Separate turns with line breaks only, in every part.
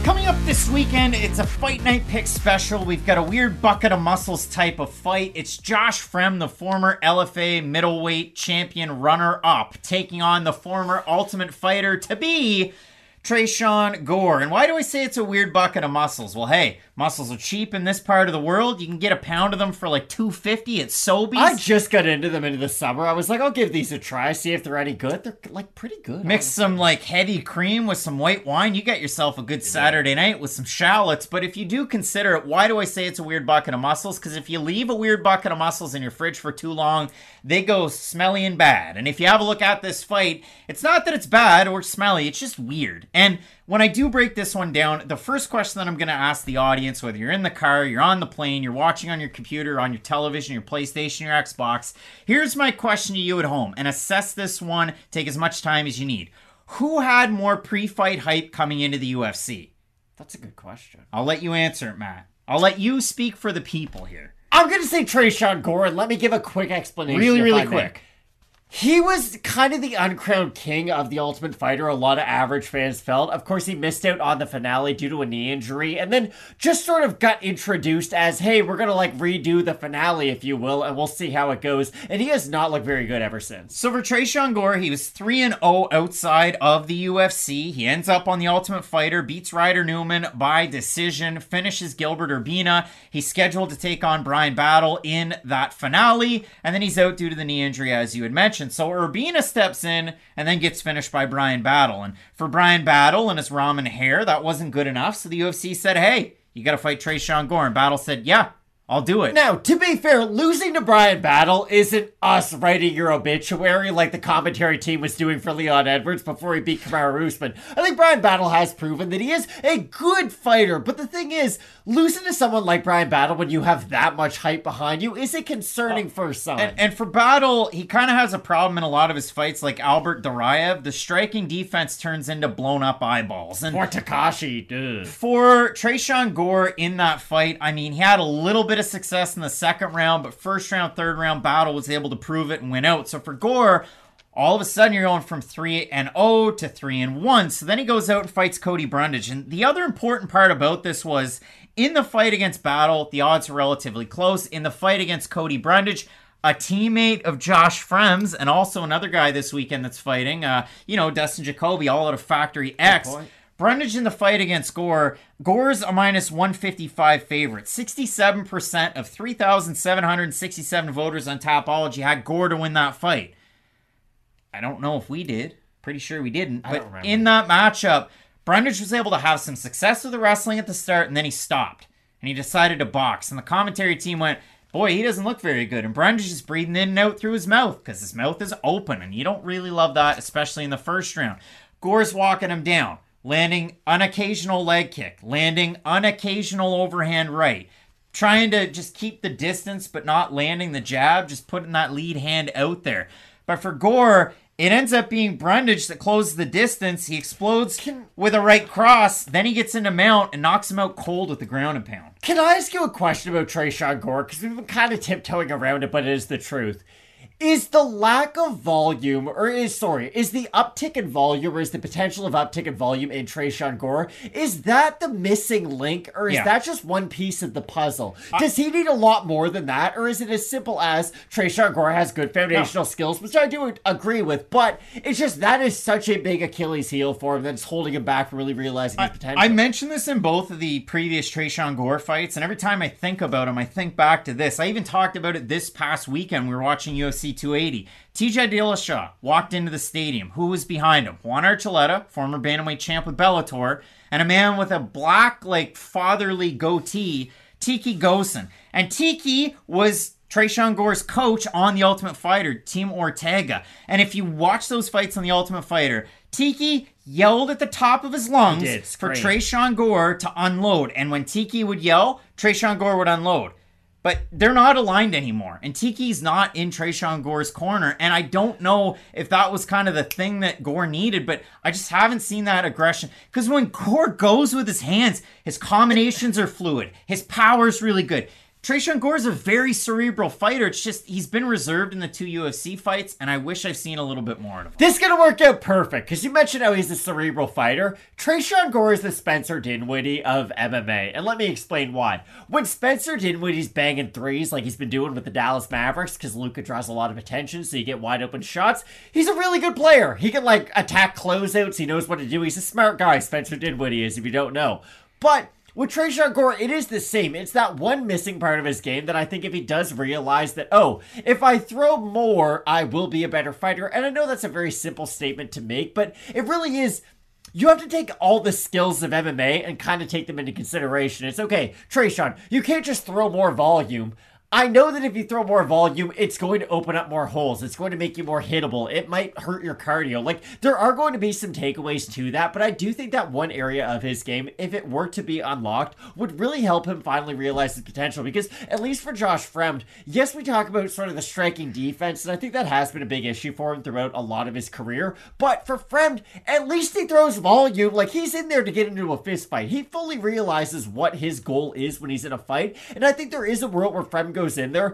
Coming up this weekend, it's a Fight Night pick special. We've got a weird bucket of muscles type of fight. It's Josh Fremd, the former LFA middleweight champion runner-up, taking on the former Ultimate Fighter to be Tresean Gore. And why do I say it's a weird bucket of muscles? Well, hey, muscles are cheap in this part of the world. You can get a pound of them for like $2.50 at Sobeys.
I just got into them into the summer. I was like, I'll give these a try, see if they're any good. They're like pretty good.
Mix
honestly.
some like heavy cream with some white wine. You get yourself a good Saturday night with some shallots. But if you do consider it, why do I say it's a weird bucket of muscles? Because if you leave a weird bucket of muscles in your fridge for too long, they go smelly and bad. And if you have a look at this fight, it's not that it's bad or smelly, it's just weird. And when I do break this one down, the first question that I'm going to ask the audience, whether you're in the car, you're on the plane, you're watching on your computer, on your television, your PlayStation, your Xbox, here's my question to you at home, and assess this one, take as much time as you need. Who had more pre-fight hype coming into the UFC?
That's a good question.
I'll let you answer it, Matt. I'll let you speak for the people here.
I'm going to say Tresean Gore, and let me give a quick explanation.
Really quick.
He was kind of the uncrowned king of The Ultimate Fighter, a lot of average fans felt. Of course, he missed out on the finale due to a knee injury, and then just sort of got introduced as, hey, we're going to like redo the finale, if you will, and we'll see how it goes. And he has not looked very good ever since.
So for Tresean Gore, he was 3-0 outside of the UFC. He ends up on The Ultimate Fighter, beats Ryder Newman by decision, finishes Gilbert Urbina. He's scheduled to take on Bryan Battle in that finale, and then he's out due to the knee injury, as you had mentioned. So Urbina steps in and then gets finished by Bryan Battle. And for Bryan Battle and his ramen hair, that wasn't good enough. So the UFC said, hey, you got to fight Tresean Gore. And Battle said, yeah, I'll do it.
Now, to be fair, losing to Bryan Battle isn't us writing your obituary like the commentary team was doing for Leon Edwards before he beat Kamaru Usman. I think Bryan Battle has proven that he is a good fighter, but the thing is, losing to someone like Bryan Battle when you have that much hype behind you is a concerning first sign.
And for Battle, he kind of has a problem in a lot of his fights, like Albert Duraev. The striking defense turns into blown up eyeballs. And
for Takashi,
for Tresean Gore in that fight, I mean, he had a little bit of success in the second round, but first round, third round, Battle was able to prove it and win out. So for Gore, all of a sudden you're going from 3-0 to 3-1. So then he goes out and fights Cody Brundage. And the other important part about this was, in the fight against Battle, the odds were relatively close. In the fight against Cody Brundage, a teammate of Josh Fremd's, and also another guy this weekend that's fighting, Dustin Jacoby, all out of Factory X. Brundage in the fight against Gore. Gore's a minus 155 favorite. 67% of 3,767 voters on Tapology had Gore to win that fight. I don't know if we did. Pretty sure we didn't. But in that matchup, Brundage was able to have some success with the wrestling at the start, and then he stopped. And he decided to box. And the commentary team went, boy, he doesn't look very good. And Brundage is breathing in and out through his mouth because his mouth is open. And you don't really love that, especially in the first round. Gore's walking him down, landing an occasional leg kick, landing an occasional overhand right, trying to just keep the distance but not landing the jab, just putting that lead hand out there. But for Gore, it ends up being Brundage that closes the distance. He explodes with a right cross. Then he gets into mount and knocks him out cold with the ground and pound.
Can I ask you a question about Tresean Gore? Because we've been kind of tiptoeing around it, but it is the truth. Is the lack of volume, is the uptick in volume, or is the potential of uptick in volume in Tresean Gore, is that the missing link, or is that just one piece of the puzzle? Does he need a lot more than that, or is it as simple as Tresean Gore has good foundational skills, which I do agree with, but it's just that is such a big Achilles heel for him that's holding him back from really realizing his potential. I
mentioned this in both of the previous Tresean Gore fights, and every time I think about him, I think back to this. I even talked about it this past weekend. We were watching UFC 280. TJ Dillashaw walked into the stadium. Who was behind him? Juan Archuleta, former bantamweight champ with Bellator, and a man with a black, fatherly goatee, Tiki Gosen. And Tiki was Tresean Gore's coach on The Ultimate Fighter, Team Ortega. And if you watch those fights on The Ultimate Fighter, Tiki yelled at the top of his lungs for Tresean Gore to unload. And when Tiki would yell, Tresean Gore would unload. But they're not aligned anymore. And Tiki's not in Tresean Gore's corner. And I don't know if that was kind of the thing that Gore needed, but I just haven't seen that aggression. Because when Gore goes with his hands, his combinations are fluid. His power's really good. Tresean Gore is a very cerebral fighter. It's just he's been reserved in the 2 UFC fights, and I wish I've seen a little bit more of him.
This is going to work out perfect, because you mentioned how he's a cerebral fighter. Tresean Gore is the Spencer Dinwiddie of MMA, and let me explain why. When Spencer Dinwiddie's banging threes like he's been doing with the Dallas Mavericks, because Luka draws a lot of attention, so you get wide open shots, he's a really good player. He can, attack closeouts. He knows what to do. He's a smart guy, Spencer Dinwiddie is, if you don't know. But with Tresean Gore, it is the same. It's that one missing part of his game that I think if he does realize that, oh, if I throw more, I will be a better fighter. And I know that's a very simple statement to make, but it really is. You have to take all the skills of MMA and kind of take them into consideration. It's okay, Tresean, you can't just throw more volume. I know that if you throw more volume, it's going to open up more holes. It's going to make you more hittable. It might hurt your cardio. There are going to be some takeaways to that, but I do think that one area of his game, if it were to be unlocked, would really help him finally realize his potential. Because, at least for Josh Fremd, yes, we talk about sort of the striking defense, and I think that has been a big issue for him throughout a lot of his career. But for Fremd, at least he throws volume. He's in there to get into a fist fight. He fully realizes what his goal is when he's in a fight, and I think there is a world where Fremd goes in there,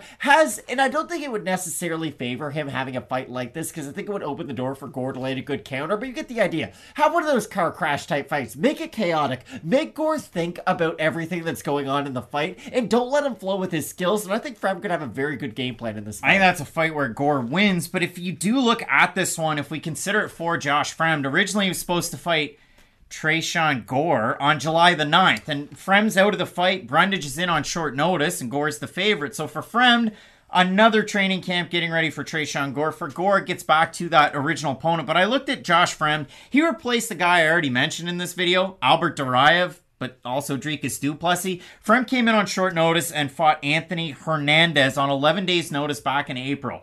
and I don't think it would necessarily favor him having a fight like this, because I think it would open the door for Gore to land a good counter, but you get the idea. Have one of those car crash type fights. Make it chaotic. Make Gore think about everything that's going on in the fight, and don't let him flow with his skills, and I think Fremd could have a very good game plan in this fight.
I think that's a fight where Gore wins, but if you do look at this one, if we consider it for Josh Fremd, originally he was supposed to fight Tresean Gore on July the 9th. And Fremd's out of the fight. Brundage is in on short notice, and Gore's the favorite. So for Fremd, another training camp getting ready for Tresean Gore. For Gore, it gets back to that original opponent. But I looked at Josh Fremd. He replaced the guy I already mentioned in this video, Albert Duraev, but also Dricus du Plessis. Fremd came in on short notice and fought Anthony Hernandez on 11 days' notice back in April.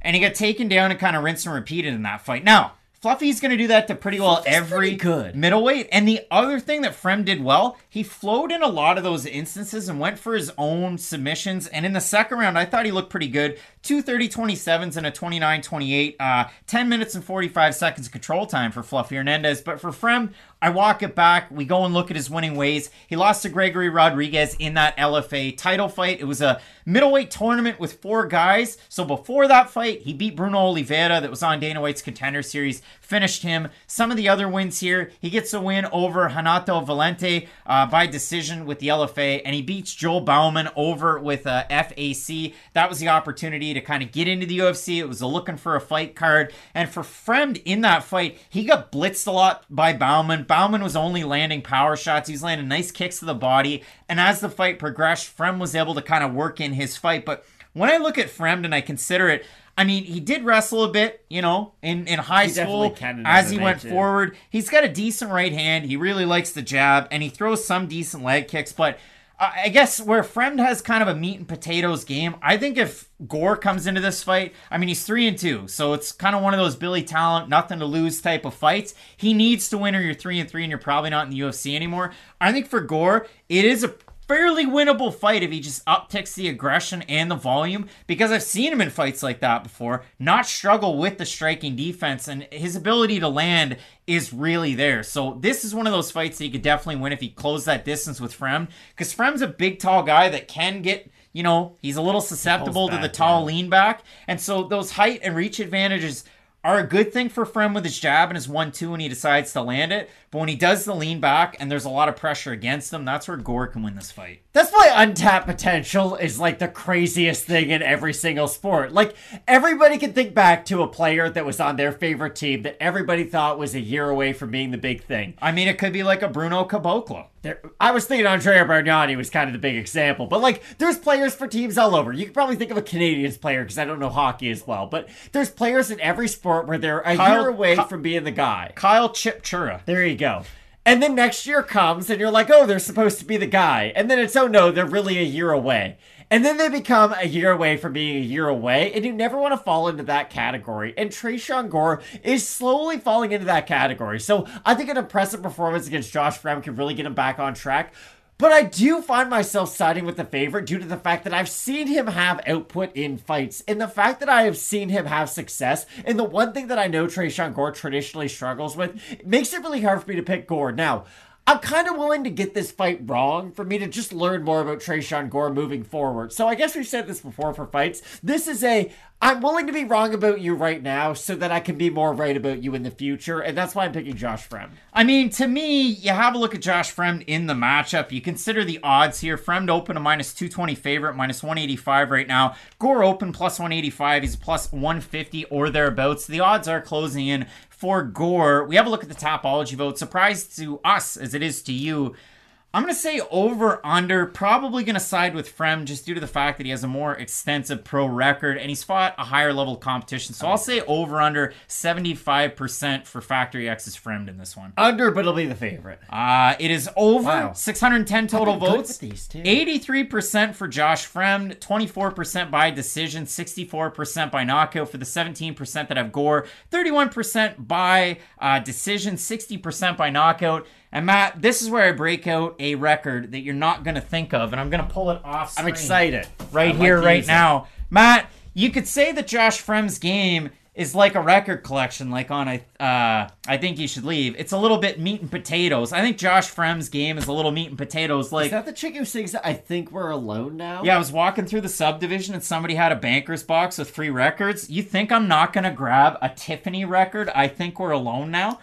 And he got taken down and kind of rinsed and repeated in that fight. Now, Fluffy's going to do that to pretty well every middleweight. And the other thing that Fremd did well, he flowed in a lot of those instances and went for his own submissions. And in the second round, I thought he looked pretty good. 2 30-27s and a 29-28. 10 minutes and 45 seconds control time for Fluffy Hernandez. But for Fremd, I walk it back. We go and look at his winning ways. He lost to Gregory Rodriguez in that LFA title fight. It was a middleweight tournament with 4 guys. So before that fight, he beat Bruno Oliveira that was on Dana White's Contender Series. Finished him. Some of the other wins here, he gets a win over Renato Valente by decision with the LFA, and he beats Joel Bauman over with FAC. That was the opportunity to kind of get into the UFC. It was a looking for a fight card. And for Fremd in that fight, he got blitzed a lot by Bauman. Bauman was only landing power shots. He was landing nice kicks to the body. And as the fight progressed, Fremd was able to kind of work in his fight. But when I look at Fremd and I consider it, I mean, he did wrestle a bit, in high school as he went forward. He's got a decent right hand. He really likes the jab, and he throws some decent leg kicks. But I guess where Fremd has kind of a meat and potatoes game, I think if Gore comes into this fight, I mean, he's 3-2, so it's kind of one of those Billy Talent, nothing to lose type of fights. He needs to win, or you're 3-3, and you're probably not in the UFC anymore. I think for Gore, it is a fairly winnable fight if he just upticks the aggression and the volume, because I've seen him in fights like that before not struggle with the striking defense, and his ability to land is really there. So this is one of those fights that he could definitely win if he closed that distance with Fremd, because Fremd's a big tall guy that can get, he's a little susceptible to the tall lean back, and so those height and reach advantages are a good thing for Fremd with his jab and his 1-2 when he decides to land it. But when he does the lean back and there's a lot of pressure against him, that's where Gore can win this fight.
That's why untapped potential is the craziest thing in every single sport. Everybody can think back to a player that was on their favorite team that everybody thought was a year away from being the big thing.
I mean, it could be like a Bruno Caboclo.
I was thinking Andrei Bargnani was kind of the big example, but there's players for teams all over. You could probably think of a Canadians player because I don't know hockey as well, but there's players in every sport where they're a year away from being the guy.
Kyle Chipchura.
There you go. And then next year comes and you're like, oh, they're supposed to be the guy. And then it's, oh no, they're really a year away. And then they become a year away from being a year away, and you never want to fall into that category. And Tresean Gore is slowly falling into that category. So I think an impressive performance against Josh Fremd can really get him back on track. But I do find myself siding with the favorite due to the fact that I've seen him have output in fights, and the fact that I have seen him have success, and the one thing that I know Tresean Gore traditionally struggles with, it makes it really hard for me to pick Gore. Now, I'm kind of willing to get this fight wrong for me to just learn more about Tresean Gore moving forward. So I guess we've said this before for fights. This is I'm willing to be wrong about you right now so that I can be more right about you in the future, and that's why I'm picking Josh Fremd.
I mean, to me, you have a look at Josh Fremd in the matchup. You consider the odds here. Fremd open a minus 220 favorite, minus 185 right now. Gore open plus 185. He's plus 150 or thereabouts. The odds are closing in for Gore. We have a look at the Tapology vote. Surprise to us as it is to you. I'm going to say over-under, probably going to side with Fremd just due to the fact that he has a more extensive pro record and he's fought a higher level competition. So I'll say over-under 75% for Factory X's Fremd in this one.
Under, but it'll be the favorite.
It is over.
Wow.
610 total votes.
These two.
83% for Josh Fremd, 24% by decision, 64% by knockout for the 17% that have Gore, 31% by decision, 60% by knockout. And Matt, this is where I break out a record that you're not going to think of, and I'm going to pull it off screen.
I'm excited.
Right here, right now. Matt, you could say that Josh Fremd's game is like a record collection, like on I Think You Should Leave. It's a little bit meat and potatoes. I think Josh Fremd's game is a little meat and potatoes. Like,
is that the chick who sings I Think We're Alone Now?
Yeah, I was walking through the subdivision and somebody had a banker's box with free records. You think I'm not going to grab a Tiffany record, I Think We're Alone Now?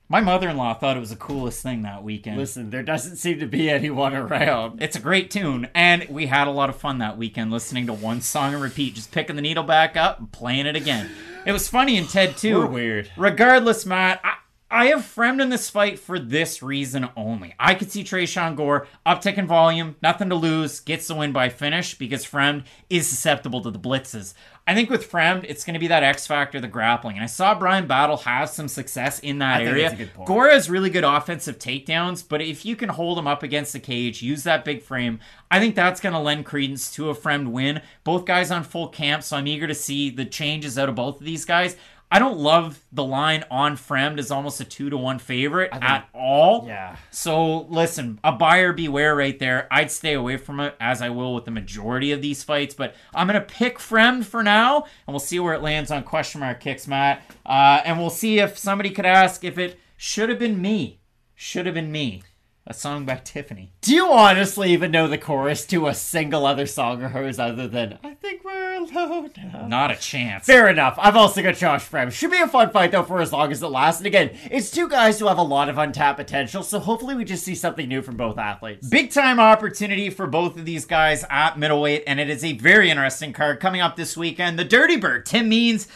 My mother-in-law thought it was the coolest thing that weekend.
Listen, there doesn't seem to be anyone around.
It's a great tune, and we had a lot of fun that weekend listening to one song and repeat, just picking the needle back up and playing it again. It was funny in Ted, too.
We're weird.
Regardless, Matt, I have Fremd in this fight for this reason only. I could see Tresean Gore uptick in volume, nothing to lose, gets the win by finish because Fremd is susceptible to the blitzes. I think with Fremd, it's going to be that X factor, the grappling. And I saw Brian Battle have some success in that area.
That's a good point.
Gore has really good offensive takedowns, but if you can hold him up against the cage, use that big frame, I think that's going to lend credence to a Fremd win. Both guys on full camp, so I'm eager to see the changes out of both of these guys. I don't love the line on Fremd as almost a 2-1 favorite at all.
Yeah.
So, listen, a buyer beware right there. I'd stay away from it, as I will with the majority of these fights. But I'm going to pick Fremd for now, and we'll see where it lands on question mark kicks, Matt. And we'll see if somebody could ask if it should have been me. Should have been me. A song by Tiffany.
Do you honestly even know the chorus to a single other song of hers other than I Think We're Alone Now?
Not a chance.
Fair enough. I've also got Josh Fremd. Should be a fun fight, though, for as long as it lasts. And again, it's two guys who have a lot of untapped potential, so hopefully we just see something new from both athletes.
Big time opportunity for both of these guys at middleweight, and it is a very interesting card coming up this weekend. The Dirty Bird, Tim Means,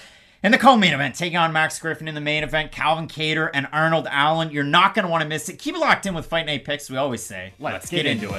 in the co-main event, taking on Max Griffin in the main event, Calvin Kattar and Arnold Allen. You're not going to want to miss it. Keep it locked in with Fight Night Picks, we always say.
Let's get into it.